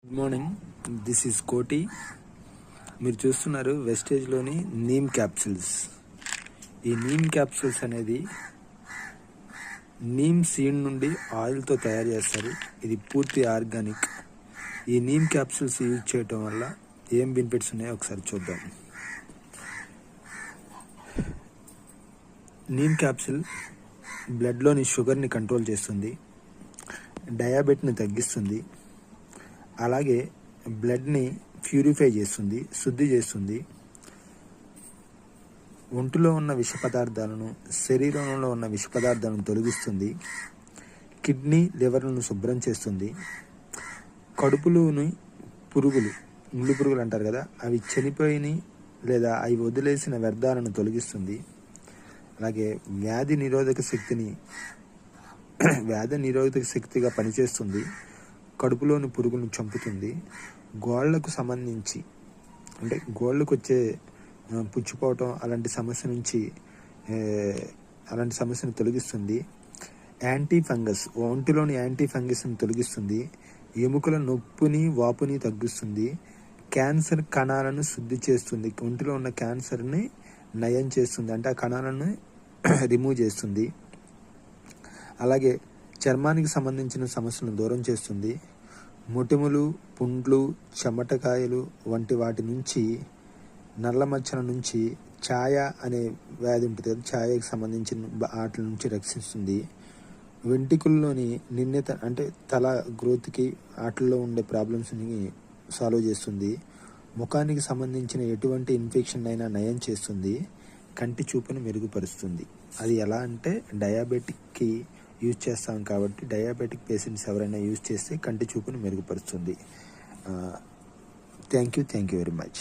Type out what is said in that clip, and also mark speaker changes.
Speaker 1: Good morning, this is కోటి. మీరు చూస్తున్నారు వెస్టేజ్లోని నీమ్ క్యాప్సిల్స్. ఈ నీమ్ క్యాప్సిల్స్ అనేది నీమ్ సీడ్ నుండి ఆయిల్తో తయారు చేస్తారు. ఇది పూర్తి ఆర్గానిక్. ఈ నీమ్ క్యాప్సిల్స్ యూజ్ చేయటం వల్ల ఏం బెనిఫిట్స్ ఉన్నాయో ఒకసారి చూద్దాం. నీమ్ క్యాప్సిల్ బ్లడ్లోని షుగర్ని కంట్రోల్ చేస్తుంది, డయాబెట్ని తగ్గిస్తుంది, అలాగే బ్లడ్ని ప్యూరిఫై చేస్తుంది, శుద్ధి చేస్తుంది, ఒంటిలో ఉన్న విష పదార్థాలను, శరీరంలో ఉన్న విష పదార్థాలను తొలగిస్తుంది, కిడ్నీ లివర్లను శుభ్రం చేస్తుంది, కడుపులోని పురుగులు, ముళ్ళు పురుగులు అంటారు కదా, అవి చనిపోయిన లేదా అవి వదిలేసిన వ్యర్థాలను తొలగిస్తుంది. అలాగే వ్యాధి నిరోధక శక్తిగా పనిచేస్తుంది, కడుపులోని పురుగులను చంపుతుంది, గోళ్లకు సంబంధించి అంటే గోళ్ళకు వచ్చే పుచ్చిపోవటం అలాంటి సమస్యను తొలగిస్తుంది, యాంటీ ఫంగస్, ఒంటిలోని యాంటీ ఫంగస్ని తొలగిస్తుంది, ఎముకల నొప్పిని వాపుని తగ్గిస్తుంది, క్యాన్సర్ కణాలను శుద్ధి చేస్తుంది, ఒంటిలో ఉన్న క్యాన్సర్ని నయం చేస్తుంది, అంటే ఆ కణాలను రిమూవ్ చేస్తుంది. అలాగే చర్మానికి సంబంధించిన సమస్యలను దూరం చేస్తుంది. మొటిమలు, పుండ్లు, చెమటకాయలు వంటి వాటి నుంచి, నల్ల మచ్చల నుంచి, ఛాయ అనే వ్యాధి ఉంటుంది కదా, ఛాయకు సంబంధించిన వాటి నుంచి రక్షిస్తుంది. వెంట్రుకల్లోని నిర్ణీత అంటే తల గ్రోత్కి వాటిల్లో ఉండే ప్రాబ్లమ్స్ని సాల్వ్ చేస్తుంది. ముఖానికి సంబంధించిన ఎటువంటి ఇన్ఫెక్షన్ అయినా నయం చేస్తుంది. కంటి చూపును మెరుగుపరుస్తుంది. అది ఎలా అంటే డయాబెటిక్కి యూజ్ చేస్తాం కాబట్టి డయాబెటిక్ పేషెంట్స్ ఎవరైనా యూజ్ చేస్తే కంటి చూపును మెరుగుపరుస్తుంది. Thank you very much.